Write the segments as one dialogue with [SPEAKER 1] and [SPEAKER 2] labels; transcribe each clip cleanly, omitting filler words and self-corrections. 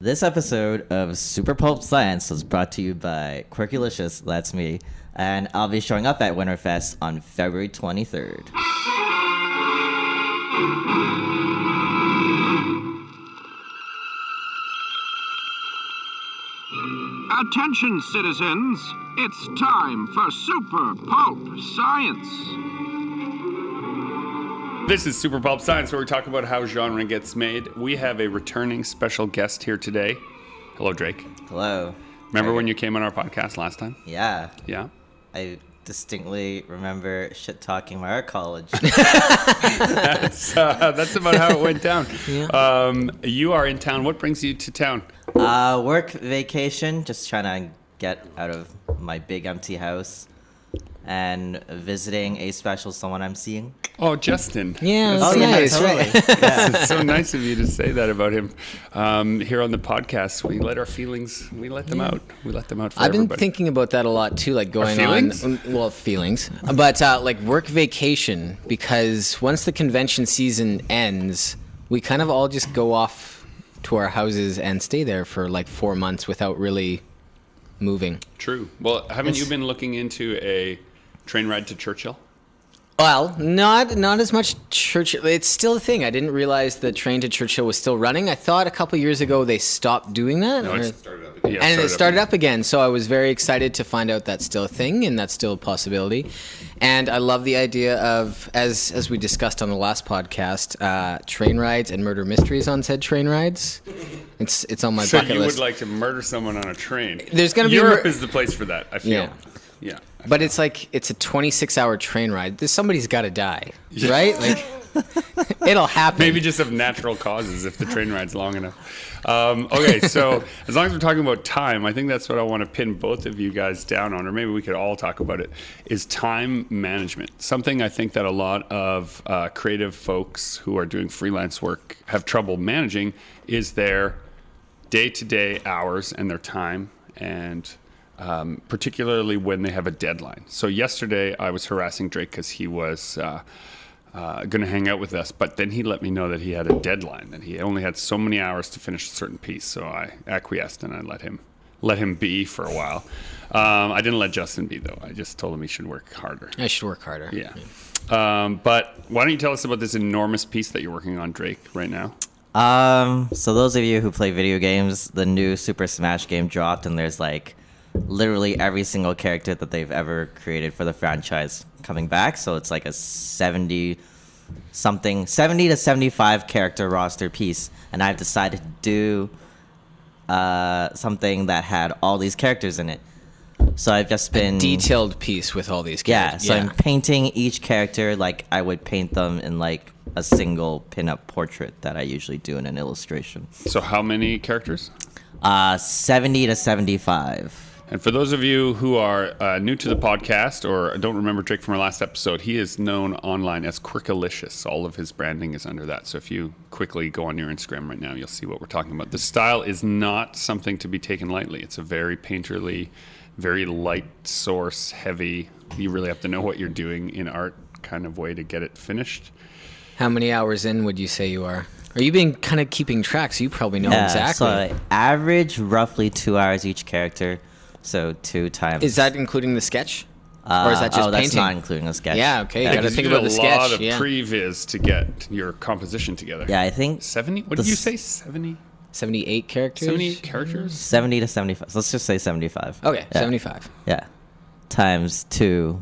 [SPEAKER 1] This episode of Super Pulp Science was brought to you by Quirkulicious, that's me, and I'll be showing up at Winterfest on February 23rd.
[SPEAKER 2] Attention, citizens! It's time for Super Pulp Science!
[SPEAKER 3] This is Super Pulp Science, where we talk about how genre gets made. We have a returning special guest here today. Hello, Drake.
[SPEAKER 1] Hello.
[SPEAKER 3] Remember when you came on our podcast last time?
[SPEAKER 1] Yeah.
[SPEAKER 3] Yeah?
[SPEAKER 1] I distinctly remember shit-talking my art college.
[SPEAKER 3] That's about how it went down.
[SPEAKER 1] Yeah.
[SPEAKER 3] You are in town. What brings you to town?
[SPEAKER 1] Work vacation, just trying to get out of my big empty house. And visiting a special someone I'm seeing.
[SPEAKER 3] Oh, Justin.
[SPEAKER 4] Yeah,
[SPEAKER 1] that's
[SPEAKER 4] nice.
[SPEAKER 1] Totally.
[SPEAKER 3] Yeah. It's so nice of you to say that about him. Here on the podcast, we let our feelings, we let them out. We let them out for everybody.
[SPEAKER 4] I've been thinking about that a lot too, like going
[SPEAKER 3] feelings?
[SPEAKER 4] on, well, feelings, but like work vacation, because once the convention season ends, we kind of all just go off to our houses and stay there for like 4 months without really moving.
[SPEAKER 3] True. Well, haven't you been looking into a train ride to Churchill?
[SPEAKER 4] Well, not as much Churchill. It's still a thing. I didn't realize the train to Churchill was still running. I thought a couple years ago they stopped doing that.
[SPEAKER 3] No, it started up again.
[SPEAKER 4] And it started up again. So I was very excited to find out that's still a thing and that's still a possibility. And I love the idea of, as we discussed on the last podcast, train rides and murder mysteries on said train rides. It's on my bucket list.
[SPEAKER 3] So you would like to murder someone on a train?
[SPEAKER 4] There's going to be
[SPEAKER 3] Europe is the place for that, I feel. Yeah.
[SPEAKER 4] But it's like, it's a 26-hour train ride. Somebody's got to die, right? Like, it'll happen.
[SPEAKER 3] Maybe just of natural causes if the train ride's long enough. Okay, so as long as we're talking about time, I think that's what I want to pin both of you guys down on, or maybe we could all talk about it, is time management. Something I think that a lot of creative folks who are doing freelance work have trouble managing is their day-to-day hours and their time, and particularly when they have a deadline. So yesterday I was harassing Drake because he was going to hang out with us, but then he let me know that he had a deadline, that he only had so many hours to finish a certain piece. So I acquiesced and I let him be for a while. I didn't let Justin be, though. I just told him he should work harder.
[SPEAKER 4] I should work harder.
[SPEAKER 3] Yeah. But why don't you tell us about this enormous piece that you're working on, Drake, right now?
[SPEAKER 1] So those of you who play video games, the new Super Smash game dropped, and there's like literally every single character that they've ever created for the franchise coming back. So it's like a 70 to 75 character roster piece, and I've decided to do something that had all these characters in it. So I've just been
[SPEAKER 4] a detailed piece with all these characters.
[SPEAKER 1] Yeah, so I'm painting each character like I would paint them in like a single pinup portrait that I usually do in an illustration.
[SPEAKER 3] So how many characters?
[SPEAKER 1] 70 to 75.
[SPEAKER 3] And for those of you who are new to the podcast or don't remember Drake from our last episode, he is known online as Quirkulicious. All of his branding is under that. So if you quickly go on your Instagram right now, you'll see what we're talking about. The style is not something to be taken lightly. It's a very painterly, very light source, heavy. You really have to know what you're doing in art kind of way to get it finished.
[SPEAKER 4] How many hours in would you say you are? Are you been kind of keeping track? So you probably know exactly.
[SPEAKER 1] So I average roughly 2 hours each character. So 2 times.
[SPEAKER 4] Is that including the sketch? Or is that just painting?
[SPEAKER 1] That's not including the sketch.
[SPEAKER 4] Yeah, okay. You got to think about the sketch.
[SPEAKER 3] A lot of previs to get your composition together.
[SPEAKER 1] Yeah, I think
[SPEAKER 3] 70. What did you say? 70?
[SPEAKER 4] 78 characters.
[SPEAKER 3] 78 characters.
[SPEAKER 1] 70 to 75. So let's just say 75.
[SPEAKER 4] Okay,
[SPEAKER 1] yeah.
[SPEAKER 4] 75.
[SPEAKER 1] Yeah, times 2,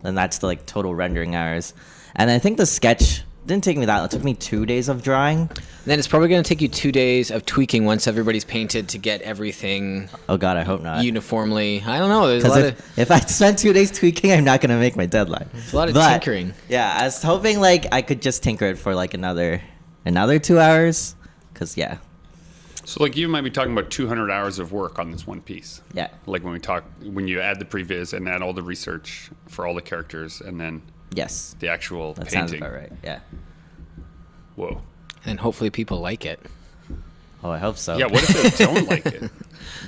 [SPEAKER 1] and that's the like total rendering hours. And I think the sketch didn't take me that long. It took me 2 days of drawing.
[SPEAKER 4] Then it's probably going to take you 2 days of tweaking once everybody's painted to get everything.
[SPEAKER 1] Oh God, I hope not.
[SPEAKER 4] Uniformly. I don't know. There's a lot
[SPEAKER 1] if I spend 2 days tweaking, I'm not going to make my deadline.
[SPEAKER 4] There's a lot of tinkering.
[SPEAKER 1] Yeah, I was hoping like I could just tinker it for like another 2 hours. Cause yeah.
[SPEAKER 3] So like you might be talking about 200 hours of work on this one piece.
[SPEAKER 1] Yeah.
[SPEAKER 3] Like when you add the previs and add all the research for all the characters and then.
[SPEAKER 1] Yes.
[SPEAKER 3] The actual
[SPEAKER 1] that
[SPEAKER 3] painting.
[SPEAKER 1] Sounds about right. Yeah.
[SPEAKER 3] Whoa.
[SPEAKER 4] And hopefully people like it.
[SPEAKER 1] Oh, I hope so.
[SPEAKER 3] Yeah, what if they don't like it?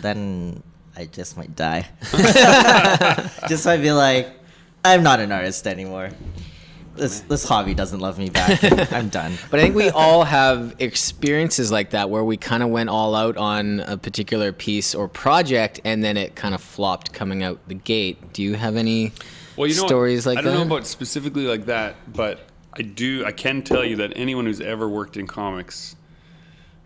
[SPEAKER 1] Then I just might die. Just might be like, I'm not an artist anymore. This hobby doesn't love me back. I'm done.
[SPEAKER 4] But I think we all have experiences like that where we kind of went all out on a particular piece or project, and then it kind of flopped coming out the gate. Do you have any stories like that?
[SPEAKER 3] I don't know about specifically like that, but I can tell you that anyone who's ever worked in comics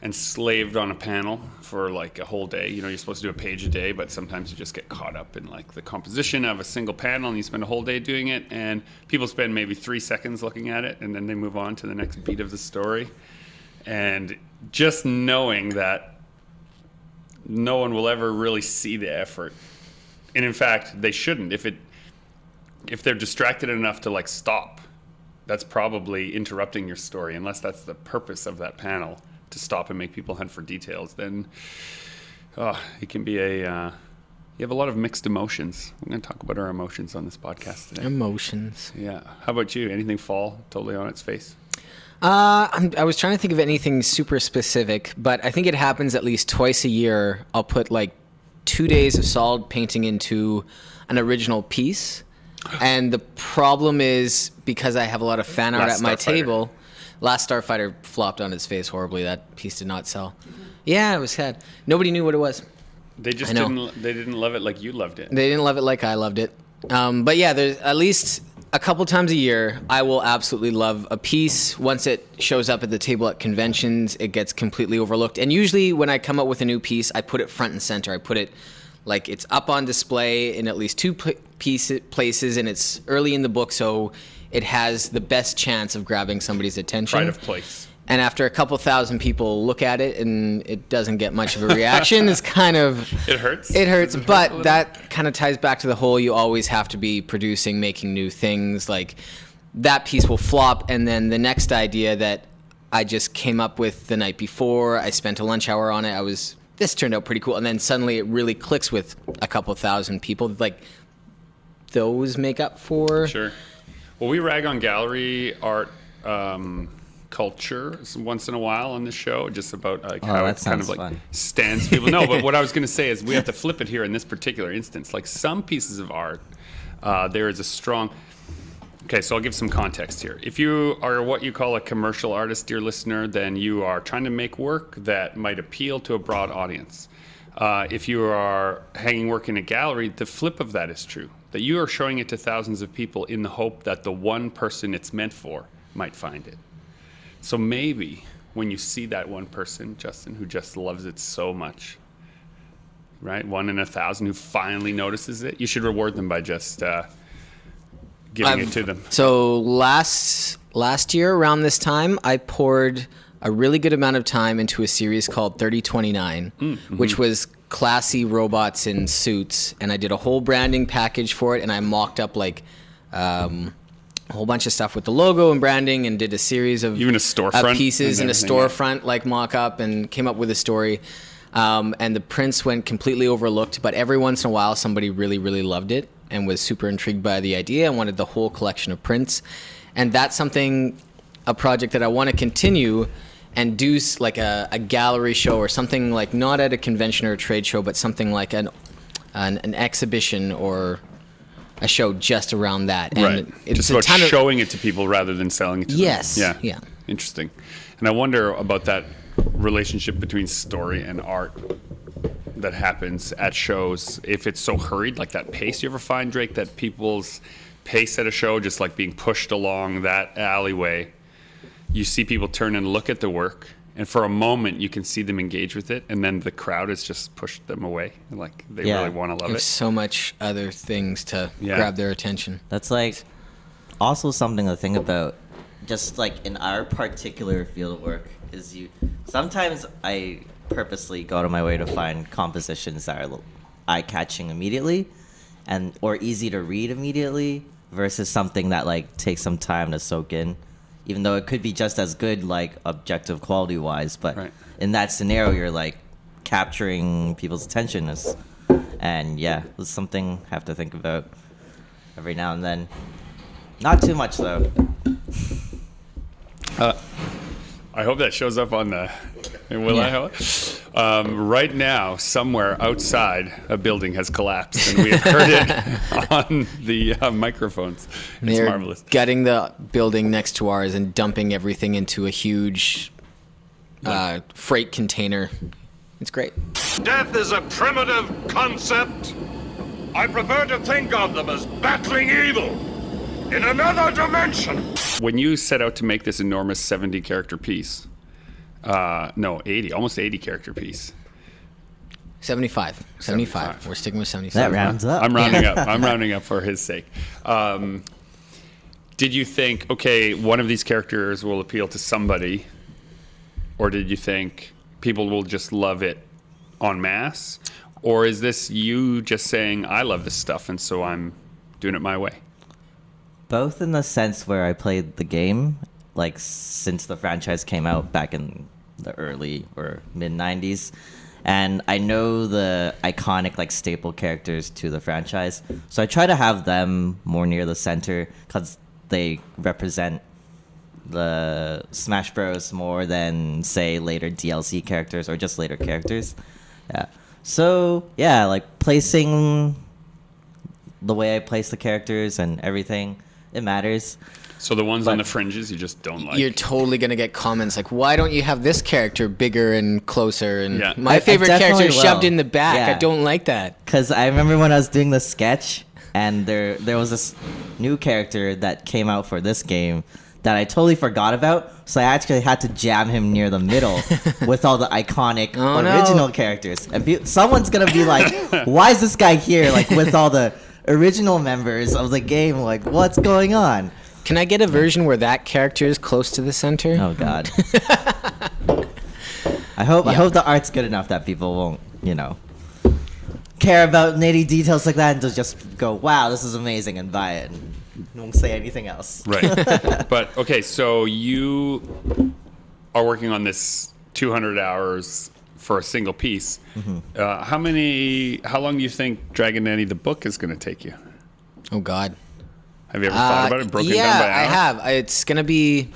[SPEAKER 3] and slaved on a panel for like a whole day, you're supposed to do a page a day, but sometimes you just get caught up in like the composition of a single panel and you spend a whole day doing it, and people spend maybe 3 seconds looking at it and then they move on to the next beat of the story. And just knowing that no one will ever really see the effort, and in fact they shouldn't, if they're distracted enough to like stop, that's probably interrupting your story, unless that's the purpose of that panel, to stop and make people hunt for details. Then it can be you have a lot of mixed emotions. We're going to talk about our emotions on this podcast today.
[SPEAKER 4] Emotions.
[SPEAKER 3] Yeah. How about you? Anything fall totally on its face?
[SPEAKER 4] I was trying to think of anything super specific, but I think it happens at least twice a year. I'll put like 2 days of solid painting into an original piece. And the problem is, because I have a lot of fan art at my table, Last Starfighter flopped on its face horribly. That piece did not sell. Yeah, it was sad. Nobody knew what it was.
[SPEAKER 3] They just didn't love it like you loved it.
[SPEAKER 4] They didn't love it like I loved it. But yeah, there's at least a couple times a year I will absolutely love a piece. Once it shows up at the table at conventions, it gets completely overlooked. And usually when I come up with a new piece, I put it front and center. I put it like it's up on display in at least 2 places, and it's early in the book, so it has the best chance of grabbing somebody's attention.
[SPEAKER 3] Pride of place.
[SPEAKER 4] And after a couple thousand people look at it and it doesn't get much of a reaction, it's kind of...
[SPEAKER 3] It hurts.
[SPEAKER 4] It hurts, but that kind of ties back to the whole, you always have to be producing, making new things. Like, that piece will flop, and then the next idea that I just came up with the night before, I spent a lunch hour on it, this turned out pretty cool. And then suddenly it really clicks with a couple thousand people. Like, those make up for...
[SPEAKER 3] Sure. Well, we rag on gallery art culture once in a while on the show, just about like how it kind of like
[SPEAKER 1] fun.
[SPEAKER 3] stands people. No, but what I was going to say is we have to flip it here in this particular instance. Like some pieces of art, there is a strong... Okay, so I'll give some context here. If you are what you call a commercial artist, dear listener, then you are trying to make work that might appeal to a broad audience. If you are hanging work in a gallery, the flip of that is true. That you are showing it to thousands of people in the hope that the one person it's meant for might find it. So maybe when you see that one person, Justin, who just loves it so much, right? 1 in 1,000 who finally notices it, you should reward them by just giving it to them.
[SPEAKER 4] So last year around this time, I poured a really good amount of time into a series called 3029, which was classy robots in suits, and I did a whole branding package for it, and I mocked up like a whole bunch of stuff with the logo and branding, and did a series of
[SPEAKER 3] even a storefront
[SPEAKER 4] pieces in a storefront like mock up, and came up with a story. And the prints went completely overlooked, but every once in a while somebody really, really loved it and was super intrigued by the idea and wanted the whole collection of prints. And that's a project that I want to continue and do like a gallery show or something, like not at a convention or a trade show, but something like an exhibition or a show just around that. And
[SPEAKER 3] right. It's just about showing it to people rather than selling it to them.
[SPEAKER 4] Yes. Yeah.
[SPEAKER 3] Interesting. And I wonder about that relationship between story and art that happens at shows. If it's so hurried, like that pace, you ever find, Drake, that people's pace at a show, just like being pushed along that alleyway, you see people turn and look at the work, and for a moment you can see them engage with it, and then the crowd has just pushed them away. Like they really want to love
[SPEAKER 4] There's
[SPEAKER 3] it.
[SPEAKER 4] so much other things to grab their attention.
[SPEAKER 1] That's like also something to think about, just like in our particular field of work, is sometimes I purposely go out of my way to find compositions that are eye-catching immediately or easy to read immediately versus something that like takes some time to soak in, even though it could be just as good, like objective quality wise, but in that scenario you're like capturing people's attention it's something I have to think about every now and then. Not too much though.
[SPEAKER 3] I hope that shows up on the... I hope? Right now, somewhere outside, a building has collapsed, and we have heard it on the microphones. It's
[SPEAKER 4] They're
[SPEAKER 3] marvelous.
[SPEAKER 4] gutting the building next to ours and dumping everything into a huge freight container. It's great.
[SPEAKER 5] Death is a primitive concept. I prefer to think of them as battling evil in another dimension.
[SPEAKER 3] When you set out to make this enormous 70-character piece, no, 80, almost 80-character piece.
[SPEAKER 4] 75. We're sticking with 75.
[SPEAKER 1] That rounds up.
[SPEAKER 3] I'm rounding up. I'm rounding up for his sake. Did you think, okay, one of these characters will appeal to somebody, or did you think people will just love it en masse? Or is this you just saying, I love this stuff, and so I'm doing it my way?
[SPEAKER 1] Both in the sense where I played the game, like since the franchise came out back in the early or mid 90s. And I know the iconic like staple characters to the franchise. So I try to have them more near the center because they represent the Smash Bros. More than, say, later DLC characters or just later characters. Yeah. So, yeah, like placing the way I place the characters and everything, it matters.
[SPEAKER 3] So the ones on the fringes you just don't like.
[SPEAKER 4] You're totally going to get comments like, why don't you have this character bigger and closer? And
[SPEAKER 3] Yeah.
[SPEAKER 4] my
[SPEAKER 1] I
[SPEAKER 4] favorite character
[SPEAKER 1] definitely
[SPEAKER 4] is
[SPEAKER 1] will.
[SPEAKER 4] shoved in the back.
[SPEAKER 1] Yeah.
[SPEAKER 4] I don't like that.
[SPEAKER 1] Because I remember when I was doing the sketch, and there was this new character that came out for this game that I totally forgot about. So I actually had to jam him near the middle with all the iconic original characters. And someone's going to be like, why is this guy here like with all the original members of the game? Like, what's going on?
[SPEAKER 4] Can I get a version where that character is close to the center?
[SPEAKER 1] Oh, God. I hope the art's good enough that people won't, care about nitty details like that and just go, wow, this is amazing, and buy it. And don't say anything else.
[SPEAKER 3] Right. But, okay, so you are working on this 200 hours for a single piece. Mm-hmm. How long do you think Dragon Nanny the book is going to take you?
[SPEAKER 4] Oh, God.
[SPEAKER 3] Have you ever thought about it? Broken down by hour?
[SPEAKER 4] Yeah, I have. It's going to be,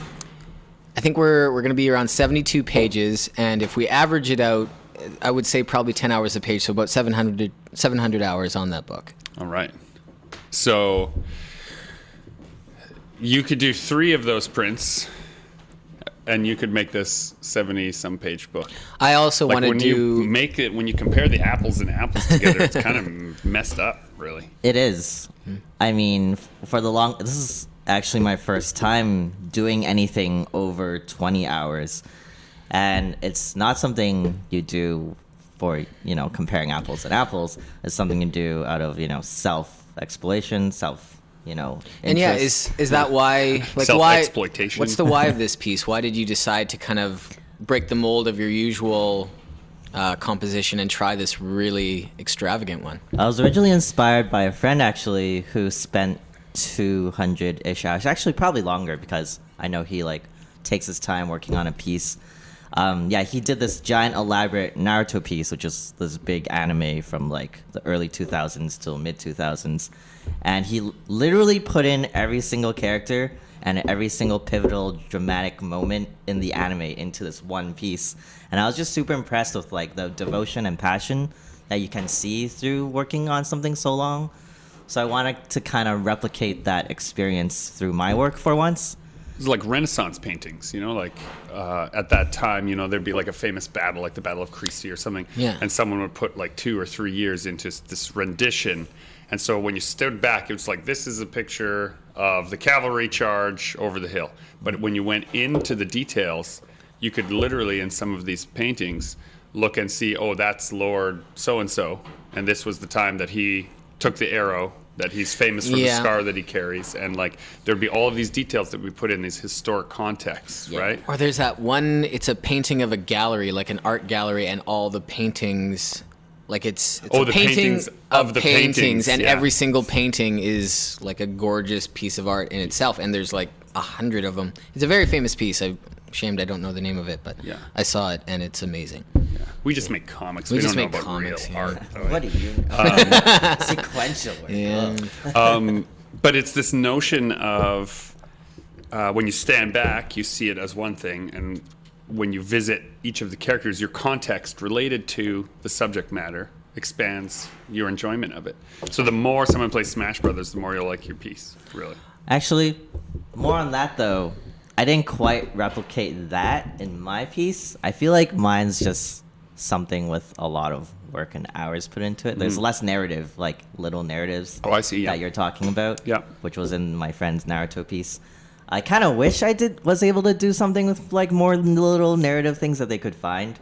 [SPEAKER 4] I think we're going to be around 72 pages, and if we average it out, I would say probably 10 hours a page, so about 700 hours on that book.
[SPEAKER 3] All right. So you could do 3 of those prints, and you could make this 70-some page book.
[SPEAKER 4] I also want to
[SPEAKER 3] when you compare the apples and apples together, it's kind of messed up, really.
[SPEAKER 1] It is. I mean, this is actually my first time doing anything over 20 hours. And it's not something you do for, comparing apples and apples. It's something you do out of, self-exploration, interest.
[SPEAKER 4] And yeah, is that why, like,
[SPEAKER 3] self-exploitation?
[SPEAKER 4] What's the why of this piece? Why did you decide to kind of break the mold of your usual composition and try this really extravagant one?
[SPEAKER 1] I was originally inspired by a friend, actually, who spent 200-ish hours. Actually, probably longer, because I know he, takes his time working on a piece. He did this giant elaborate Naruto piece, which is this big anime from the early 2000s till mid 2000s. And he literally put in every single character and every single pivotal dramatic moment in the anime into this one piece. And I was just super impressed with the devotion and passion that you can see through working on something so long. So I wanted to kind of replicate that experience through my work for once.
[SPEAKER 3] It's like Renaissance paintings, at that time, there'd be a famous battle, like the Battle of Crécy or something.
[SPEAKER 4] Yeah.
[SPEAKER 3] And someone would put 2 or 3 years into this rendition. And so when you stood back, it was this is a picture of the cavalry charge over the hill. But when you went into the details, you could literally, in some of these paintings, look and see, oh, that's Lord so-and-so. And this was the time that he took the arrow, that he's famous for the scar that he carries, and there'd be all of these details that we put in these historic contexts, right?
[SPEAKER 4] Or there's that one, it's a painting of a gallery, like an art gallery, and all the paintings, it's a
[SPEAKER 3] the
[SPEAKER 4] painting
[SPEAKER 3] paintings of the paintings,
[SPEAKER 4] and
[SPEAKER 3] yeah.
[SPEAKER 4] every single painting is a gorgeous piece of art in itself, and there's 100 of them. It's a very famous piece. I'm ashamed I don't know the name of it, but I saw it, and it's amazing.
[SPEAKER 3] Yeah. We just make comics. We
[SPEAKER 4] just
[SPEAKER 3] don't
[SPEAKER 4] make
[SPEAKER 3] know about
[SPEAKER 4] comics,
[SPEAKER 3] real
[SPEAKER 4] yeah.
[SPEAKER 3] art.
[SPEAKER 1] What do you know? Sequential.
[SPEAKER 4] Yeah.
[SPEAKER 3] But it's this notion of when you stand back, you see it as one thing, and when you visit each of the characters, your context related to the subject matter expands your enjoyment of it. So the more someone plays Smash Brothers, the more you'll like your piece, really.
[SPEAKER 1] Actually, more on that though. I didn't quite replicate that in my piece. I feel like mine's just something with a lot of work and hours put into it. There's less narrative, like little narratives.
[SPEAKER 3] Oh, I see. Yeah.
[SPEAKER 1] That you're talking about.
[SPEAKER 3] Yeah. Which
[SPEAKER 1] was in my friend's Naruto piece. I kind of wish I was able to do something with like more little narrative things that they could find,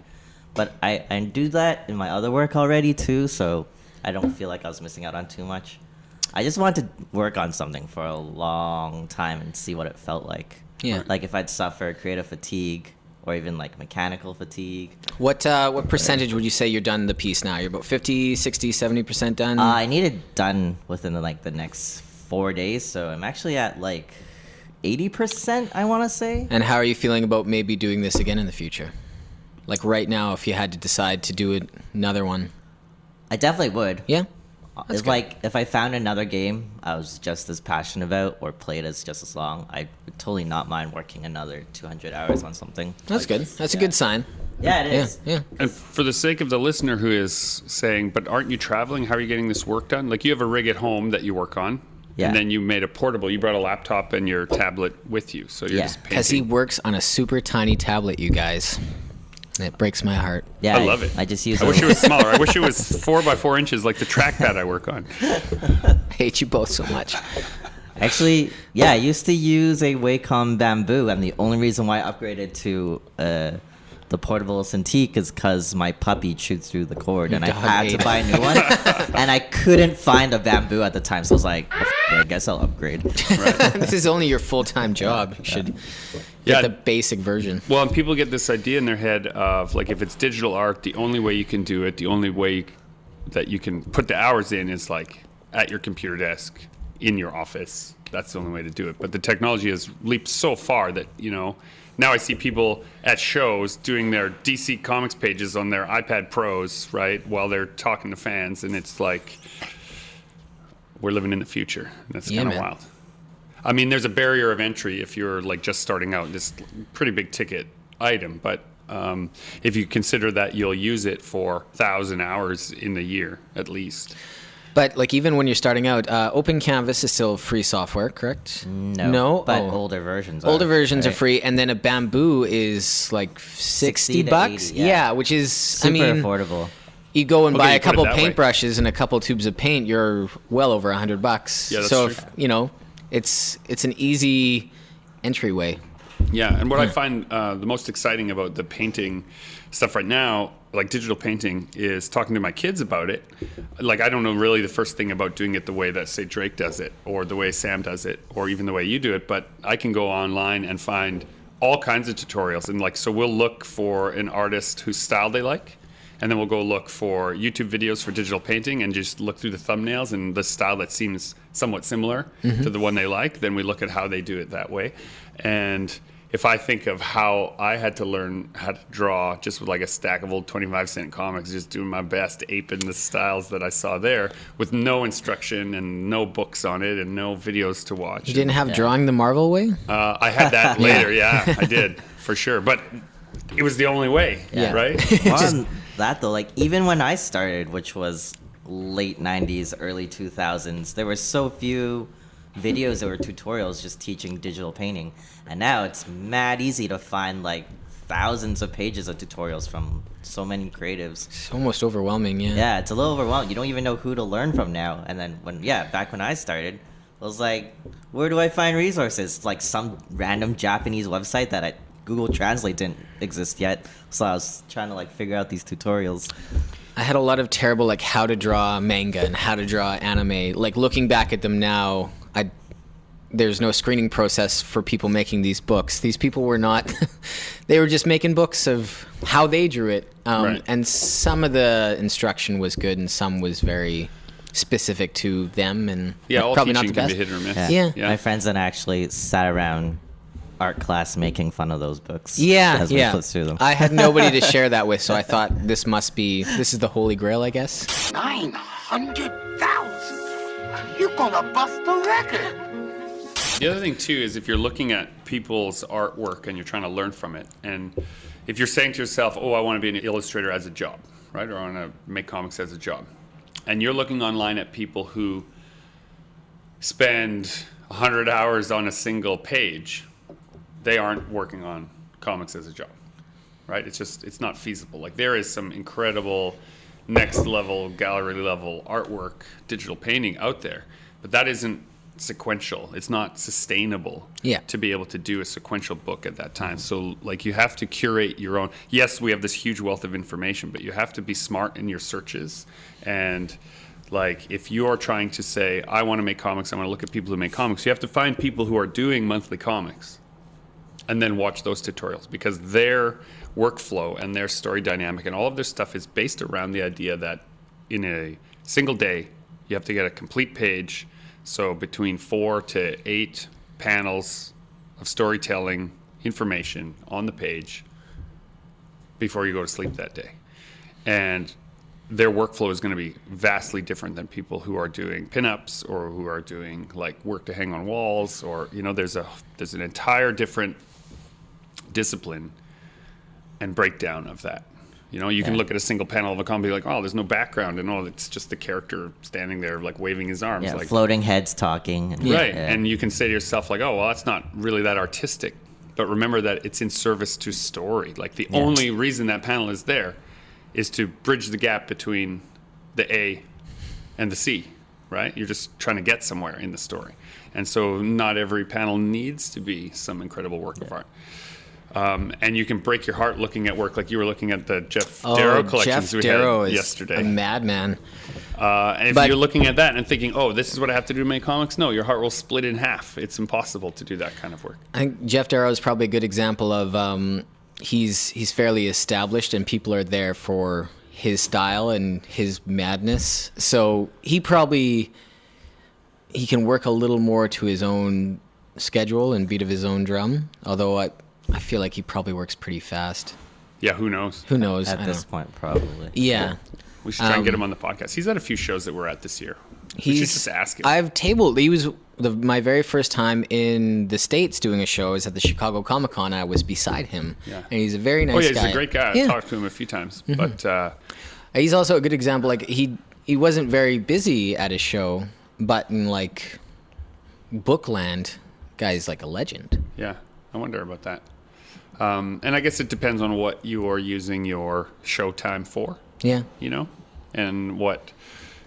[SPEAKER 1] but I do that in my other work already too, so I don't feel like I was missing out on too much. I just wanted to work on something for a long time and see what it felt like.
[SPEAKER 4] Yeah.
[SPEAKER 1] Like if I'd suffer creative fatigue or even like mechanical fatigue.
[SPEAKER 4] What percentage would you say you're done the piece now? You're about 50, 60, 70% done?
[SPEAKER 1] I need it done within the next 4 days, so I'm actually at like 80%, I want to say.
[SPEAKER 4] And how are you feeling about maybe doing this again in the future? Like right now, if you had to decide to do another one.
[SPEAKER 1] I definitely would.
[SPEAKER 4] Yeah?
[SPEAKER 1] It's like if I found another game I was just as passionate about or played as just as long, I would totally not mind working another 200 hours on something.
[SPEAKER 4] That's good. That's a good sign.
[SPEAKER 1] Yeah, it is.
[SPEAKER 4] Yeah.
[SPEAKER 3] And for the sake of the listener who is saying, but aren't you traveling? How are you getting this work done? Like you have a rig at home that you work on.
[SPEAKER 1] Yeah.
[SPEAKER 3] And then you made a portable. You brought a laptop and your tablet with you. So you're just painting.
[SPEAKER 4] Because he works on a super tiny tablet, you guys. And it breaks my heart.
[SPEAKER 1] Yeah,
[SPEAKER 3] I love it.
[SPEAKER 1] I just use
[SPEAKER 3] I wish it was smaller. I wish it was 4 by 4 inches like the trackpad I work on.
[SPEAKER 4] I hate you both so much.
[SPEAKER 1] Actually, yeah, I used to use a Wacom Bamboo, and the only reason why I upgraded to the portable Cintiq is because my puppy chewed through the cord, and I had to buy a new one, and I couldn't find a Bamboo at the time, so I was like, I guess I'll upgrade.
[SPEAKER 3] Right.
[SPEAKER 4] This is only your full-time job. You should get the basic version.
[SPEAKER 3] Well, and people get this idea in their head of, like, if it's digital art, the only way you can do it, the only way that you can put the hours in is, like, at your computer desk, in your office. That's the only way to do it. But the technology has leaped so far that, you know, now I see people at shows doing their DC Comics pages on their iPad Pros, right, while they're talking to fans, and it's like we're living in the future. That's kind of wild. I mean, there's a barrier of entry if you're like just starting out. This pretty big ticket item, but if you consider that you'll use it for 1,000 hours in the year at least.
[SPEAKER 4] But like even when you're starting out, Open Canvas is still free software, correct?
[SPEAKER 1] No, but older versions.
[SPEAKER 4] Older versions are free, and then a Bamboo is like $60.
[SPEAKER 1] 80, yeah.
[SPEAKER 4] Which is
[SPEAKER 1] super affordable.
[SPEAKER 4] You go and buy a couple
[SPEAKER 3] that way.
[SPEAKER 4] paintbrushes and a couple tubes of paint, you're well over $100.
[SPEAKER 3] Yeah, that's
[SPEAKER 4] so
[SPEAKER 3] true.
[SPEAKER 4] If, you know, it's an easy entryway.
[SPEAKER 3] Yeah, and what I find the most exciting about the painting stuff right now, like digital painting, is talking to my kids about it. Like, I don't know really the first thing about doing it the way that, say, Drake does it, or the way Sam does it, or even the way you do it, but I can go online and find all kinds of tutorials. And, like, so we'll look for an artist whose style they like, and then we'll go look for YouTube videos for digital painting and just look through the thumbnails and the style that seems somewhat similar to the one they like. Then we look at how they do it that way. And if I think of how I had to learn how to draw just with like a stack of old 25-cent comics, just doing my best, aping the styles that I saw there with no instruction and no books on it and no videos to watch.
[SPEAKER 4] You didn't have Drawing the Marvel Way?
[SPEAKER 3] I had that later, yeah, I did, for sure. But it was the only way, right?
[SPEAKER 1] On that though, like even when I started, which was late 90s, early 2000s, there were so few videos that were tutorials just teaching digital painting, and now it's mad easy to find like thousands of pages of tutorials from so many creatives.
[SPEAKER 4] It's almost overwhelming.
[SPEAKER 1] Yeah, it's a little overwhelming. You don't even know who to learn from now. And then back when I started, I was like, where do I find resources? Like some random Japanese website that Google Translate didn't exist yet, so I was trying to like figure out these tutorials.
[SPEAKER 4] I had a lot of terrible like how to draw manga and how to draw anime. Like looking back at them now, there's no screening process for people making these books. These people were not, they were just making books of how they drew it.
[SPEAKER 3] Right.
[SPEAKER 4] And some of the instruction was good and some was very specific to them. And
[SPEAKER 3] all
[SPEAKER 4] probably
[SPEAKER 3] teaching
[SPEAKER 4] not the
[SPEAKER 3] can
[SPEAKER 4] best.
[SPEAKER 3] be hit or miss.
[SPEAKER 4] Yeah.
[SPEAKER 1] My friends and I actually sat around art class making fun of those books.
[SPEAKER 4] Yeah,
[SPEAKER 1] as we flipped through them.
[SPEAKER 4] I had nobody to share that with, so I thought this is the holy grail, I guess.
[SPEAKER 6] 900,000? You're gonna bust the record.
[SPEAKER 3] The other thing too is if you're looking at people's artwork and you're trying to learn from it, and if you're saying to yourself, oh, I want to be an illustrator as a job, right? Or I want to make comics as a job. And you're looking online at people who spend 100 hours on a single page, they aren't working on comics as a job, right? It's not feasible. Like, there is some incredible next level, gallery level artwork, digital painting out there, but that isn't sequential. It's not sustainable to be able to do a sequential book at that time. So, like, you have to curate your own. Yes, we have this huge wealth of information, but you have to be smart in your searches. And like, if you're trying to say, I want to make comics, I want to look at people who make comics, you have to find people who are doing monthly comics and then watch those tutorials, because their workflow and their story dynamic and all of their stuff is based around the idea that in a single day, you have to get a complete page. So between 4 to 8 panels of storytelling information on the page before you go to sleep that day. And their workflow is going to be vastly different than people who are doing pinups or who are doing like work to hang on walls, or, you know, there's an entire different discipline and breakdown of that. You know, you can look at a single panel of a comic and be like, oh, there's no background, and oh, it's just the character standing there like waving his arms.
[SPEAKER 1] Yeah,
[SPEAKER 3] like
[SPEAKER 1] floating heads talking. And,
[SPEAKER 3] right. And you can say to yourself like, oh, well, that's not really that artistic. But remember that it's in service to story. Like, the only reason that panel is there is to bridge the gap between the A and the C, right? You're just trying to get somewhere in the story. And so not every panel needs to be some incredible work of art. And you can break your heart looking at work, like you were looking at the Jeff Darrow collections
[SPEAKER 4] Jeff
[SPEAKER 3] we
[SPEAKER 4] Darrow
[SPEAKER 3] had
[SPEAKER 4] is
[SPEAKER 3] yesterday.
[SPEAKER 4] a madman.
[SPEAKER 3] And if you're looking at that and thinking, oh, this is what I have to do to make comics, no, your heart will split in half. It's impossible to do that kind of work.
[SPEAKER 4] I think Jeff Darrow is probably a good example of he's fairly established and people are there for his style and his madness. So he can work a little more to his own schedule and beat of his own drum. Although I feel like he probably works pretty fast.
[SPEAKER 3] Yeah, who knows?
[SPEAKER 4] Who knows?
[SPEAKER 1] At this point, probably.
[SPEAKER 4] Yeah.
[SPEAKER 3] We should try and get him on the podcast. He's at a few shows that we're at this year. We should just ask him.
[SPEAKER 4] I've tabled. He was my very first time in the States doing a show is at the Chicago Comic Con. I was beside him. Yeah. And he's a very nice guy.
[SPEAKER 3] Oh, yeah, he's a great guy. I've talked to him a few times. Mm-hmm. But
[SPEAKER 4] he's also a good example. Like, he wasn't very busy at his show, but in, like, Bookland, guy's like a legend.
[SPEAKER 3] Yeah, I wonder about that. And I guess it depends on what you are using your show time for.
[SPEAKER 4] Yeah.
[SPEAKER 3] You know, and what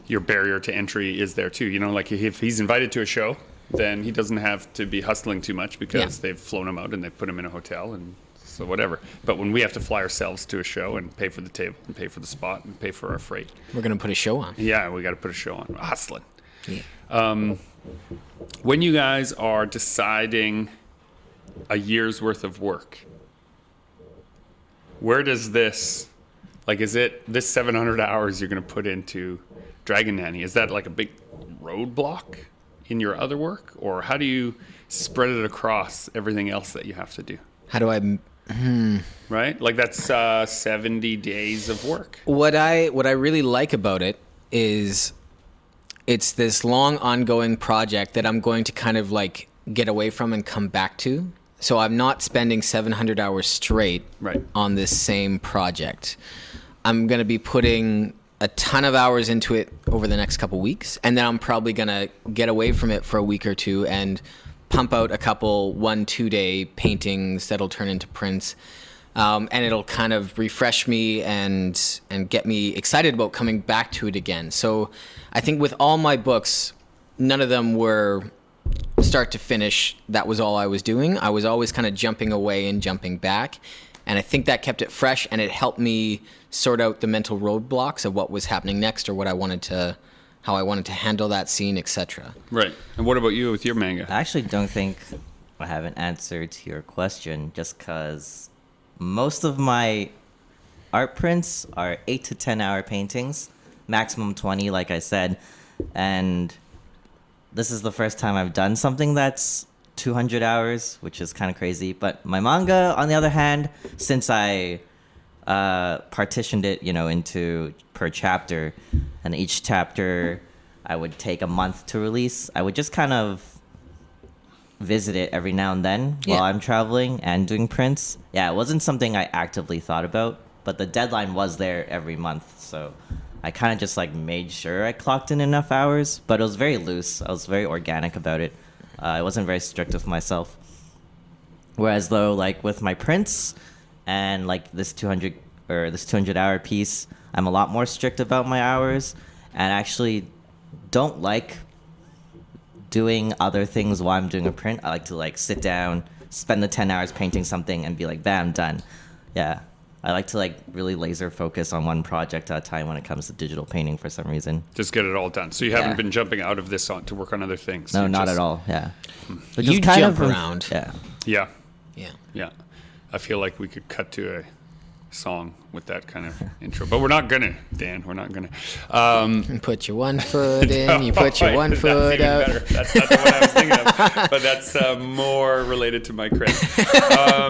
[SPEAKER 3] your barrier to entry is there too. You know, like, if he's invited to a show, then he doesn't have to be hustling too much because they've flown him out and they've put him in a hotel and so whatever. But when we have to fly ourselves to a show and pay for the table and pay for the spot and pay for our freight,
[SPEAKER 4] we're going to put a show on.
[SPEAKER 3] Yeah, we got to put a show on. We're hustling.
[SPEAKER 4] Yeah.
[SPEAKER 3] When you guys are deciding a year's worth of work, where does this, like, is it this 700 hours you're going to put into Dragon Nanny? Is that like a big roadblock in your other work? Or how do you spread it across everything else that you have to do?
[SPEAKER 4] How do I...
[SPEAKER 3] Right? Like, that's 70 days of work.
[SPEAKER 4] What I really like about it is it's this long ongoing project that I'm going to kind of like get away from and come back to. So I'm not spending 700 hours straight on this same project. I'm going to be putting a ton of hours into it over the next couple weeks, and then I'm probably going to get away from it for a week or two and pump out a couple 1-2 day paintings that'll turn into prints. And it'll kind of refresh me and get me excited about coming back to it again. So I think with all my books, none of them were start to finish. That was all I was doing. I was always kind of jumping away and jumping back. And I think that kept it fresh, and it helped me sort out the mental roadblocks of what was happening next, or what I wanted to, how I wanted to handle that scene, etc.
[SPEAKER 3] Right. And what about you with your manga?
[SPEAKER 1] I actually don't think I have an answer to your question, just because most of my art prints are 8 to 10 hour paintings, maximum 20, like I said. And this is the first time I've done something that's 200 hours, which is kind of crazy. But my manga, on the other hand, since I partitioned it, into per chapter, and each chapter I would take a month to release, I would just kind of visit it every now and then while I'm traveling and doing prints. Yeah, it wasn't something I actively thought about, but the deadline was there every month, so I kind of just like made sure I clocked in enough hours, but it was very loose. I was very organic about it. I wasn't very strict with myself. Whereas though, like with my prints and like this 200-hour piece, I'm a lot more strict about my hours, and actually don't like doing other things while I'm doing a print. I like to like sit down, spend the 10 hours painting something, and be like, bam, done. Yeah. I like to like really laser focus on one project at a time when it comes to digital painting for some reason.
[SPEAKER 3] Just get it all done. So you haven't been jumping out of this to work on other things?
[SPEAKER 1] No, not at all. Yeah. But
[SPEAKER 4] You jump around.
[SPEAKER 1] Yeah.
[SPEAKER 3] Yeah.
[SPEAKER 4] Yeah.
[SPEAKER 3] Yeah. I feel like we could cut to a song with that kind of intro, but we're not gonna, Dan. We're not gonna.
[SPEAKER 4] You put your one foot in, you put your one foot out.
[SPEAKER 3] That's not the one I was thinking of, but that's more related to my credit.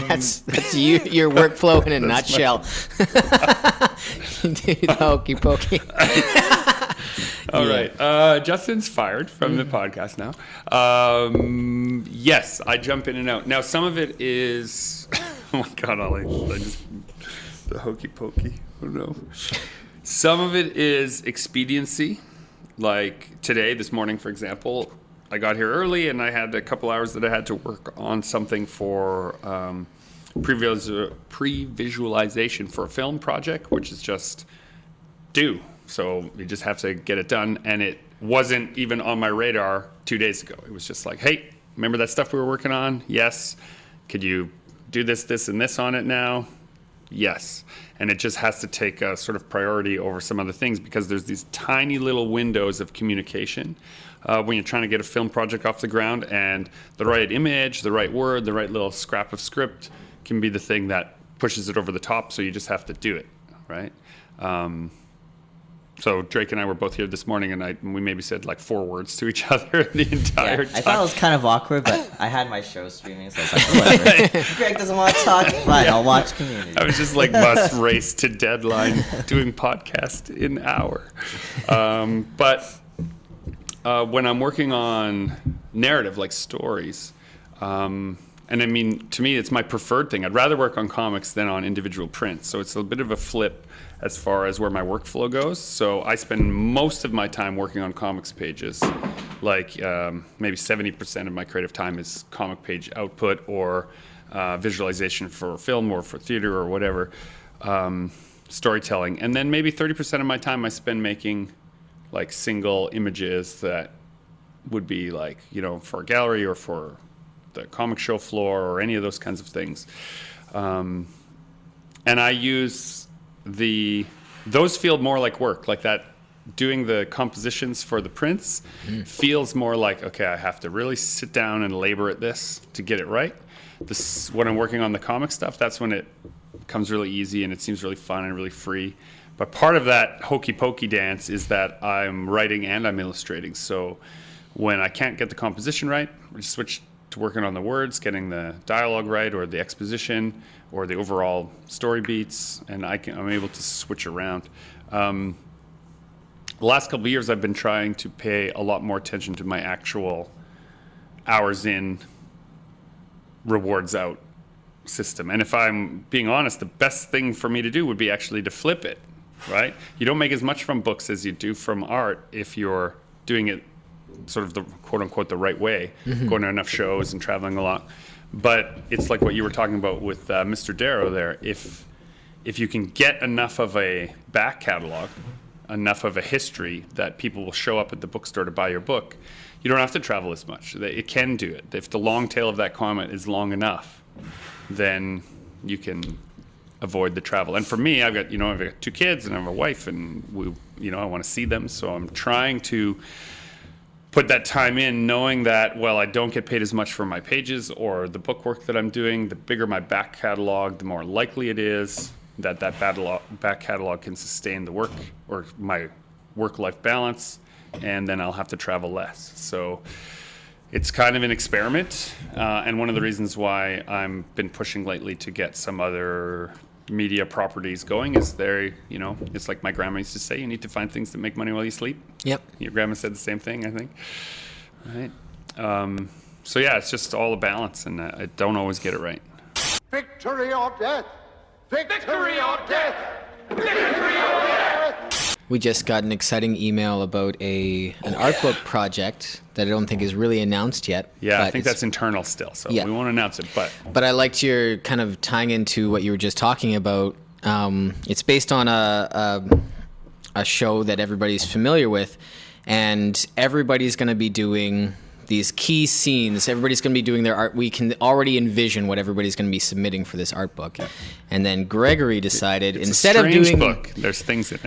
[SPEAKER 4] That's your workflow in a nutshell. The hokey pokey.
[SPEAKER 3] All right. Justin's fired from the podcast now. Yes, I jump in and out. Now, some of it is... Oh, my God, I just... The hokey pokey. Oh, no. Some of it is expediency. Like today, this morning, for example, I got here early and I had a couple hours that I had to work on something for pre-visualization for a film project, which is just due. So you just have to get it done. And it wasn't even on my radar 2 days ago. It was just like, hey, remember that stuff we were working on? Yes. Could you do this, and this on it now? Yes. And it just has to take a sort of priority over some other things because there's these tiny little windows of communication when you're trying to get a film project off the ground, and the right image, the right word, the right little scrap of script can be the thing that pushes it over the top. So you just have to do it, right? So Drake and I were both here this morning, and we maybe said like 4 words to each other the entire time.
[SPEAKER 1] I thought it was kind of awkward, but I had my show streaming, so I was like, whatever. Greg doesn't want to talk, fine, I'll watch Community.
[SPEAKER 3] I was just like must race to deadline doing podcast in hour. But when I'm working on narrative, like stories, and I mean, to me, it's my preferred thing. I'd rather work on comics than on individual prints. So it's a bit of a flip as far as where my workflow goes. So I spend most of my time working on comics pages. Like maybe 70% of my creative time is comic page output or visualization for film or for theater or whatever, storytelling. And then maybe 30% of my time I spend making like single images that would be like, you know, for a gallery or for the comic show floor or any of those kinds of things. And I use those feel more like work, like that. Doing the compositions for the prints feels more like, okay, I have to really sit down and labor at this to get it right. This, when I'm working on the comic stuff, that's when it comes really easy and it seems really fun and really free. But part of that hokey pokey dance is that I'm writing and I'm illustrating. So when I can't get the composition right, I just switch to working on the words, getting the dialogue right or the exposition or the overall story beats, and I'm able to switch around. The last couple of years, I've been trying to pay a lot more attention to my actual hours in, rewards out system. And if I'm being honest, the best thing for me to do would be actually to flip it, right? You don't make as much from books as you do from art if you're doing it sort of the quote unquote the right way, going to enough shows and traveling a lot. But it's like what you were talking about with Mr. Darrow there. If you can get enough of a back catalog, enough of a history that people will show up at the bookstore to buy your book, you don't have to travel as much. It can do it. If the long tail of that comic is long enough, then you can avoid the travel. And for me, I've got 2 kids and I have a wife, and I want to see them. So I'm trying to put that time in, knowing that, well, I don't get paid as much for my pages or the book work that I'm doing. The bigger my back catalog, the more likely it is that back catalog can sustain the work or my work-life balance, and then I'll have to travel less. So it's kind of an experiment, and one of the reasons why I've been pushing lately to get some other media properties going is it's like my grandma used to say, you need to find things that make money while you sleep.
[SPEAKER 4] Yep.
[SPEAKER 3] Your grandma said the same thing, I think. Right. So yeah, it's just all a balance, and I don't always get it right.
[SPEAKER 6] Victory or death! Victory or death! Victory or death!
[SPEAKER 4] We just got an exciting email about an art book project that I don't think is really announced yet.
[SPEAKER 3] Yeah, I think that's internal still, so we won't announce it. But
[SPEAKER 4] I liked your kind of tying into what you were just talking about. It's based on a show that everybody's familiar with, and everybody's going to be doing these key scenes. Everybody's going to be doing their art. We can already envision what everybody's going to be submitting for this art book. And then Gregory decided instead of doing
[SPEAKER 3] book, there's things in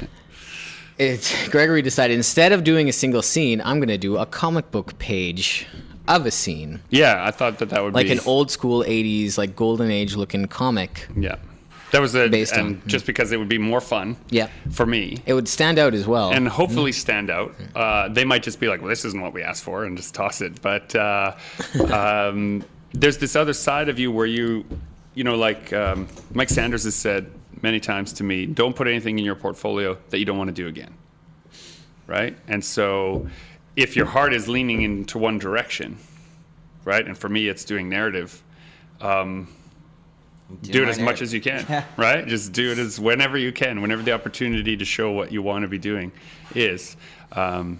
[SPEAKER 3] it.
[SPEAKER 4] Gregory decided instead of doing a single scene, I'm going to do a comic book page of a scene.
[SPEAKER 3] Yeah, I thought that would
[SPEAKER 4] like
[SPEAKER 3] be
[SPEAKER 4] an old school 80s, like golden age looking comic.
[SPEAKER 3] Yeah. That was just because it would be more fun for me.
[SPEAKER 4] It would stand out as well.
[SPEAKER 3] And hopefully stand out. They might just be like, well, this isn't what we asked for, and just toss it. But there's this other side of you where like Mike Sanders has said many times to me, don't put anything in your portfolio that you don't want to do again. Right? And so if your heart is leaning into one direction, right? And for me, it's doing narrative. Do it as much as you can, right? Just do it as whenever you can, whenever the opportunity to show what you want to be doing is, to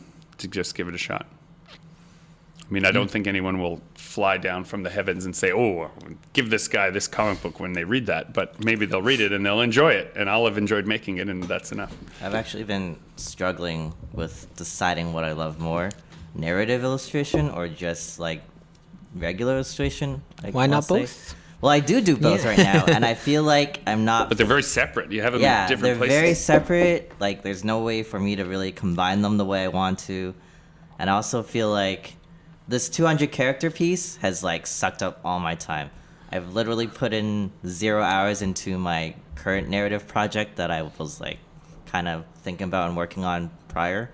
[SPEAKER 3] just give it a shot. I mean, I don't think anyone will fly down from the heavens and say, oh, give this guy this comic book when they read that. But maybe they'll read it and they'll enjoy it. And I'll have enjoyed making it, and that's enough.
[SPEAKER 1] I've actually been struggling with deciding what I love more, narrative illustration or just like regular illustration.
[SPEAKER 4] Why not both?
[SPEAKER 1] Well, I do both right now, and I feel like I'm not...
[SPEAKER 3] But they're very separate. You have them in different places.
[SPEAKER 1] They're very separate. Like, there's no way for me to really combine them the way I want to. And I also feel like this 200-character piece has, like, sucked up all my time. I've literally put in 0 hours into my current narrative project that I was, like, kind of thinking about and working on prior.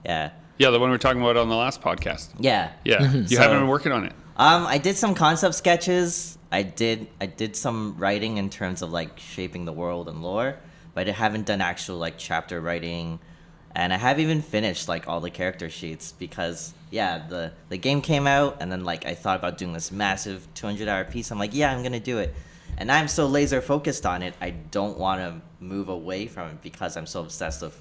[SPEAKER 1] Yeah.
[SPEAKER 3] Yeah, the one we were talking about on the last podcast.
[SPEAKER 1] Yeah.
[SPEAKER 3] Yeah. You haven't been working on it.
[SPEAKER 1] I did some concept sketches. I did some writing in terms of like shaping the world and lore, but I haven't done actual like chapter writing, and I haven't even finished like all the character sheets because the game came out, and then like I thought about doing this massive 200-hour piece. I'm like, I'm gonna do it, and I'm so laser focused on it, I don't want to move away from it because I'm so obsessed with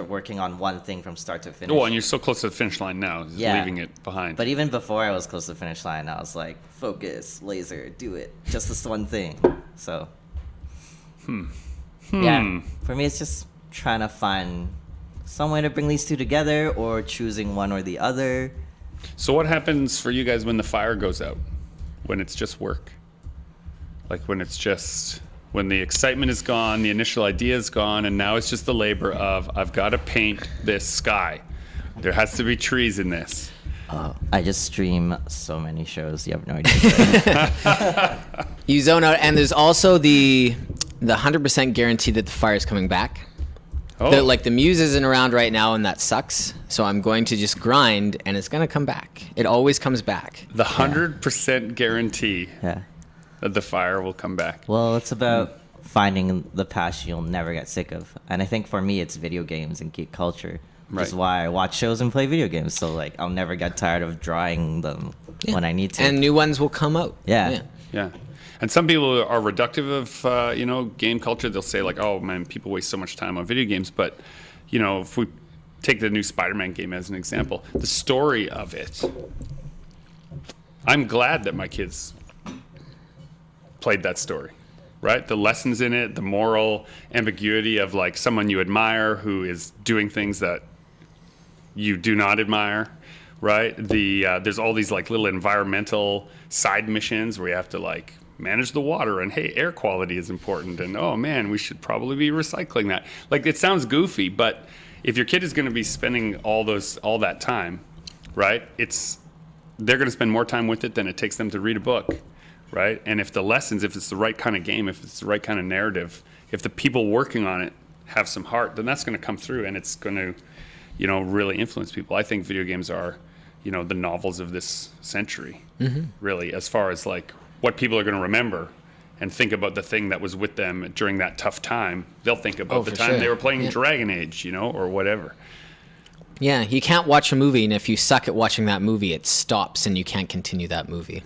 [SPEAKER 1] working on one thing from start to finish.
[SPEAKER 3] Oh, and you're so close to the finish line now, leaving it behind.
[SPEAKER 1] But even before I was close to the finish line, I was like, focus, laser, do it. Just this one thing. So, yeah, for me, it's just trying to find some way to bring these two together or choosing one or the other.
[SPEAKER 3] So what happens for you guys when the fire goes out? When it's just work? Like when the excitement is gone, the initial idea is gone, and now it's just the labor of, I've got to paint this sky. There has to be trees in this.
[SPEAKER 1] I just stream so many shows, you have no idea.
[SPEAKER 4] You zone out, and there's also the 100% guarantee that the fire is coming back. Oh. The muse isn't around right now, and that sucks. So I'm going to just grind, and it's going to come back. It always comes back.
[SPEAKER 3] The 100% guarantee.
[SPEAKER 1] Yeah.
[SPEAKER 3] That the fire will come back.
[SPEAKER 1] Well, it's about finding the passion you'll never get sick of. And I think for me, it's video games and geek culture, which is why I watch shows and play video games. So, like, I'll never get tired of drawing them when I need to.
[SPEAKER 4] And new ones will come out.
[SPEAKER 1] Yeah.
[SPEAKER 3] And some people are reductive of, game culture. They'll say, like, oh, man, people waste so much time on video games. But, if we take the new Spider-Man game as an example, the story of it, I'm glad that my kids played that story, right? The lessons in it, the moral ambiguity of like someone you admire who is doing things that you do not admire, right? There's all these like little environmental side missions where you have to like manage the water, and hey, air quality is important, and oh man, we should probably be recycling that. Like, it sounds goofy, but if your kid is going to be spending all that time, right? They're going to spend more time with it than it takes them to read a book. Right? And if the lessons, if it's the right kind of game, if it's the right kind of narrative, if the people working on it have some heart, then that's going to come through, and it's going to, really influence people. I think video games are, the novels of this century, really, as far as like what people are going to remember and think about the thing that was with them during that tough time. They'll think about the time they were playing Dragon Age, or whatever.
[SPEAKER 4] Yeah, you can't watch a movie, and if you suck at watching that movie, it stops and you can't continue that movie.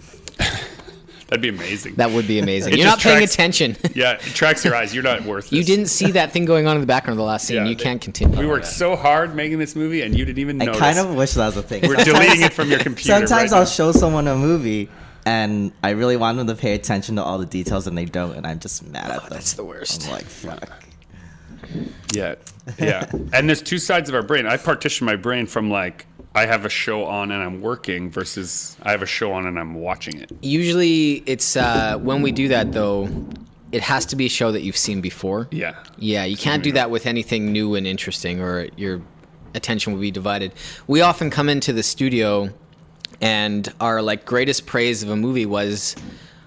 [SPEAKER 3] That'd be amazing.
[SPEAKER 4] That would be amazing.
[SPEAKER 3] It
[SPEAKER 4] You're not
[SPEAKER 3] just
[SPEAKER 4] paying
[SPEAKER 3] tracks-
[SPEAKER 4] attention.
[SPEAKER 3] Yeah, it tracks your eyes. You're not worth this.
[SPEAKER 4] You didn't see that thing going on in the background of the last scene.
[SPEAKER 3] Yeah,
[SPEAKER 4] You can't continue.
[SPEAKER 3] We worked so hard making this movie, and you didn't even
[SPEAKER 1] I
[SPEAKER 3] notice.
[SPEAKER 1] kind of wish that was a thing.
[SPEAKER 3] We're deleting it from your computer.
[SPEAKER 1] Sometimes
[SPEAKER 3] right
[SPEAKER 1] I'll
[SPEAKER 3] now.
[SPEAKER 1] show someone a movie, and I really want them to pay attention to all the details, and they don't, and I'm just mad at them.
[SPEAKER 4] That's the worst.
[SPEAKER 1] I'm like, fuck.
[SPEAKER 3] Yeah. And there's two sides of our brain. I partition my brain from like I have a show on and I'm working versus I have a show on and I'm watching it.
[SPEAKER 4] Usually, it's when we do that though, it has to be a show that you've seen before.
[SPEAKER 3] Yeah.
[SPEAKER 4] Yeah, you can't do that with anything new and interesting, or your attention will be divided. We often come into the studio, and our like greatest praise of a movie was,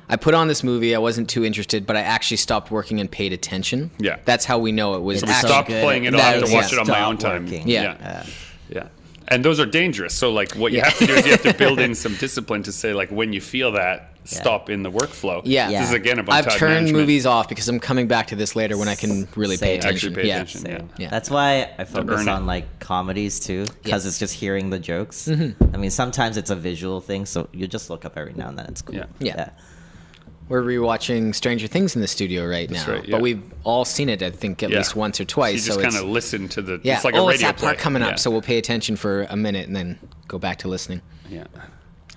[SPEAKER 4] I put on this movie, I wasn't too interested, but I actually stopped working and paid attention.
[SPEAKER 3] Yeah.
[SPEAKER 4] That's how we know it was
[SPEAKER 3] So we
[SPEAKER 4] actually
[SPEAKER 3] stopped
[SPEAKER 1] good.
[SPEAKER 3] playing it.
[SPEAKER 4] That
[SPEAKER 3] I'll have
[SPEAKER 4] is-
[SPEAKER 3] to watch
[SPEAKER 4] yeah.
[SPEAKER 3] it on my
[SPEAKER 1] Stop
[SPEAKER 3] own time.
[SPEAKER 1] working.
[SPEAKER 4] Yeah.
[SPEAKER 3] Yeah. And those are dangerous. So like what you have to do is you have to build in some discipline to say like when you feel that, stop in the workflow.
[SPEAKER 4] Yeah.
[SPEAKER 3] This is again about
[SPEAKER 4] I've
[SPEAKER 3] time
[SPEAKER 4] turned
[SPEAKER 3] management.
[SPEAKER 4] movies off because I'm coming back to this later when I can really pay
[SPEAKER 1] Same.
[SPEAKER 4] attention.
[SPEAKER 3] Actually pay
[SPEAKER 4] yeah.
[SPEAKER 3] attention.
[SPEAKER 1] Same.
[SPEAKER 4] Yeah.
[SPEAKER 1] That's why I
[SPEAKER 3] earn
[SPEAKER 1] focus
[SPEAKER 3] it.
[SPEAKER 1] on like comedies too, because
[SPEAKER 4] Yeah.
[SPEAKER 1] it's just hearing the jokes.
[SPEAKER 4] Mm-hmm.
[SPEAKER 1] I mean, sometimes it's a visual thing, so you just look up every now and then. It's cool.
[SPEAKER 3] Yeah.
[SPEAKER 4] We're rewatching Stranger Things in the studio right now,
[SPEAKER 3] right, yeah.
[SPEAKER 4] but we've all seen it, I think, at
[SPEAKER 3] Yeah.
[SPEAKER 4] least once or
[SPEAKER 3] You
[SPEAKER 4] tart
[SPEAKER 3] just
[SPEAKER 4] so
[SPEAKER 3] kind
[SPEAKER 4] it's,
[SPEAKER 3] of listen to the.
[SPEAKER 4] yeah.
[SPEAKER 3] It's like
[SPEAKER 4] oh,
[SPEAKER 3] a radio
[SPEAKER 4] it's that part
[SPEAKER 3] play.
[SPEAKER 4] coming
[SPEAKER 3] Yeah.
[SPEAKER 4] up, so we'll pay attention for a minute and then go back to listening.
[SPEAKER 3] Yeah.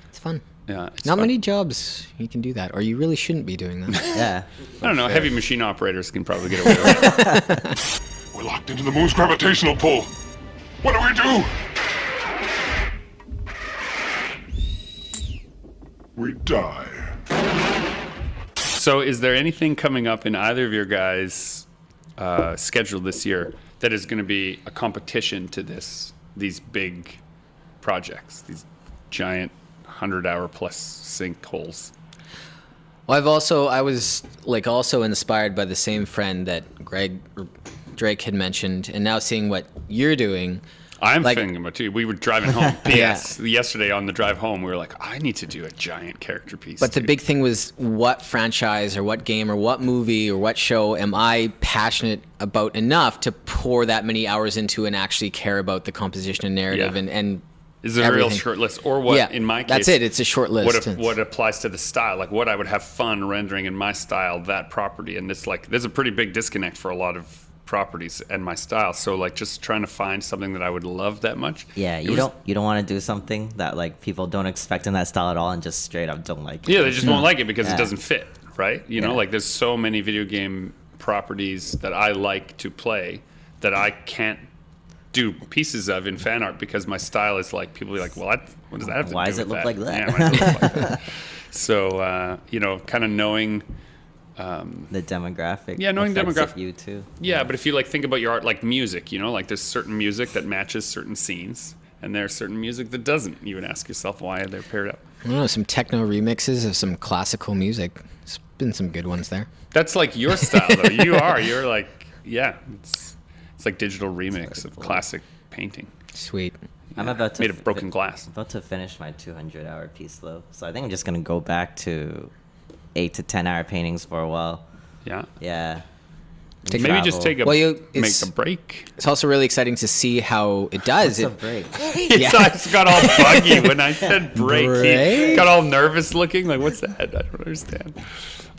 [SPEAKER 4] It's fun.
[SPEAKER 3] Yeah. It's
[SPEAKER 4] Not
[SPEAKER 3] fun.
[SPEAKER 4] many jobs you can do that, or you really shouldn't be doing that.
[SPEAKER 1] Yeah.
[SPEAKER 3] I don't know. Heavy machine operators can probably get away with it.
[SPEAKER 5] We're locked into the moon's gravitational pull. What do we do? We die.
[SPEAKER 3] So, is there anything coming up in either of your guys' schedule this year that is going to be a competition to these big projects, these giant 100-hour plus sinkholes?
[SPEAKER 4] Well, I was like also inspired by the same friend that Drake had mentioned, and now seeing what you're doing.
[SPEAKER 3] I'm
[SPEAKER 4] Like-
[SPEAKER 3] thinking about too. We were driving home. P.S. Yesterday on the drive home, we were like, I need to do a giant character piece.
[SPEAKER 4] But the
[SPEAKER 3] dude.
[SPEAKER 4] big thing was, what franchise or what game or what movie or what show am I passionate about enough to pour that many hours into and actually care about the composition and narrative
[SPEAKER 3] Yeah.
[SPEAKER 4] and
[SPEAKER 3] is there a real
[SPEAKER 4] everything.
[SPEAKER 3] short list, or what?
[SPEAKER 4] Yeah,
[SPEAKER 3] In my case,
[SPEAKER 4] that's it. It's a short list.
[SPEAKER 3] What applies to the style, like what I would have fun rendering in my style, that property, and it's like there's a pretty big disconnect for a lot of properties and my style. So like just trying to find something that I would love that much.
[SPEAKER 1] Yeah,
[SPEAKER 3] It
[SPEAKER 1] you
[SPEAKER 3] was-
[SPEAKER 1] don't want to do something that like people don't expect in that style at all, and just straight up don't like it.
[SPEAKER 3] Yeah, they just won't like it because
[SPEAKER 1] Yeah.
[SPEAKER 3] it doesn't fit, right? You know,
[SPEAKER 1] Yeah.
[SPEAKER 3] like there's so many video game properties that I like to play that I can't do pieces of in fan art because my style is like people be like, well, what does that have to
[SPEAKER 1] Why
[SPEAKER 3] do
[SPEAKER 1] does it
[SPEAKER 3] with
[SPEAKER 1] look like that?
[SPEAKER 3] Yeah, why does it look like that? So you know, kind of knowing.
[SPEAKER 1] The demographic.
[SPEAKER 3] Yeah, knowing
[SPEAKER 1] affects
[SPEAKER 3] demographic-
[SPEAKER 1] you too.
[SPEAKER 3] Yeah, but if you like think about your art like music, you know, like there's certain music that matches certain scenes, and there's certain music that doesn't. You would ask yourself why they're paired up.
[SPEAKER 4] I don't know, some techno remixes of some classical music. There's been some good ones there.
[SPEAKER 3] That's like your style, though. You're like, yeah, it's like digital remix of classic painting.
[SPEAKER 4] Sweet.
[SPEAKER 1] I'm about to
[SPEAKER 3] Made of broken glass.
[SPEAKER 1] about to finish my 200-hour piece though, so I think I'm just gonna go back to 8 to 10-hour paintings for a while.
[SPEAKER 3] Yeah.
[SPEAKER 1] Yeah.
[SPEAKER 3] Maybe just take a make
[SPEAKER 4] it's-
[SPEAKER 3] a break.
[SPEAKER 4] It's also really exciting to see how it does.
[SPEAKER 1] It's a break.
[SPEAKER 3] His eyes got all buggy when I said break. He
[SPEAKER 4] Break?
[SPEAKER 3] got all nervous looking. Like, what's that? I don't understand.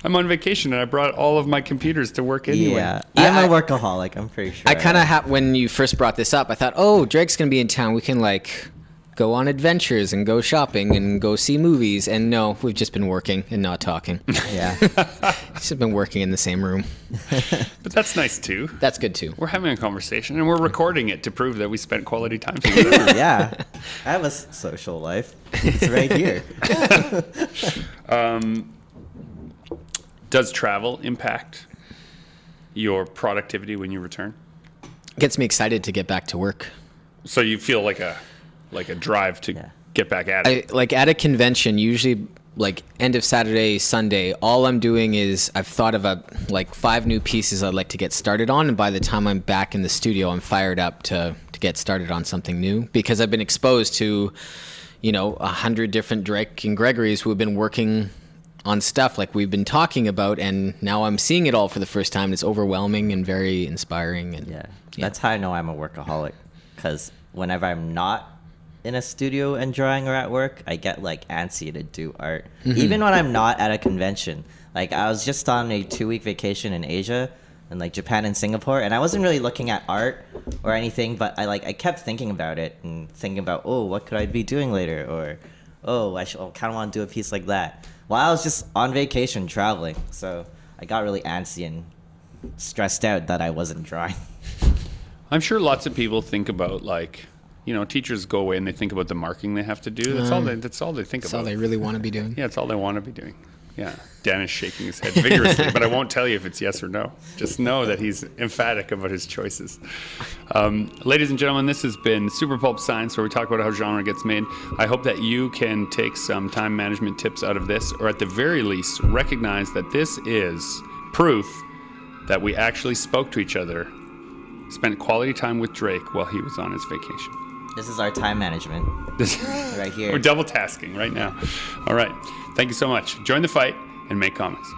[SPEAKER 3] I'm on vacation and I brought all of my computers to work anyway.
[SPEAKER 1] Yeah,
[SPEAKER 4] Yeah,
[SPEAKER 1] I'm a
[SPEAKER 4] I-
[SPEAKER 1] workaholic. I'm pretty sure.
[SPEAKER 4] I kind of when you first brought this up, I thought, oh, Drake's gonna be in town. We can like go on adventures and go shopping and go see movies. And no, we've just been working and not talking.
[SPEAKER 1] Yeah.
[SPEAKER 4] Just been working in the same room.
[SPEAKER 3] But that's nice too.
[SPEAKER 4] That's good too.
[SPEAKER 3] We're having a conversation and we're recording it to prove that we spent quality time together.
[SPEAKER 1] Yeah. I have a social life. It's right here.
[SPEAKER 3] Does travel impact your productivity when you return?
[SPEAKER 4] Gets me excited to get back to work.
[SPEAKER 3] So you feel like a drive to
[SPEAKER 1] Yeah.
[SPEAKER 3] get back at it.
[SPEAKER 4] Like at a convention, usually like end of Saturday, Sunday, all I'm doing is I've thought of like 5 new pieces I'd like to get started on, and by the time I'm back in the studio, I'm fired up to get started on something new because I've been exposed to, 100 different Drake and Gregorys who have been working on stuff like we've been talking about, and now I'm seeing it all for the first time. It's overwhelming and very inspiring. And
[SPEAKER 1] Yeah. That's how I know I'm a workaholic, because whenever I'm not in a studio and drawing or at work, I get like antsy to do art. Even when I'm not at a convention. Like I was just on a 2-week vacation in Asia, in like Japan and Singapore, and I wasn't really looking at art or anything, but I kept thinking about it and thinking about, oh, what could I be doing later, or oh, I kind of want to do a piece like that while I was just on vacation traveling. So I got really antsy and stressed out that I wasn't drawing.
[SPEAKER 3] I'm sure lots of people think about, like, teachers go away and they think about the marking they have to do. That's all they think about.
[SPEAKER 4] That's all they really want to be doing.
[SPEAKER 3] Yeah, it's all they want to be doing. Yeah. Dan is shaking his head vigorously, but I won't tell you if it's yes or no. Just know that he's emphatic about his choices. Ladies and gentlemen, this has been Super Pulp Science, where we talk about how genre gets made. I hope that you can take some time management tips out of this, or at the very least, recognize that this is proof that we actually spoke to each other, spent quality time with Drake while he was on his vacation.
[SPEAKER 1] This is our time management. Right here.
[SPEAKER 3] We're double tasking right now. All right. Thank you so much. Join the fight and make comments.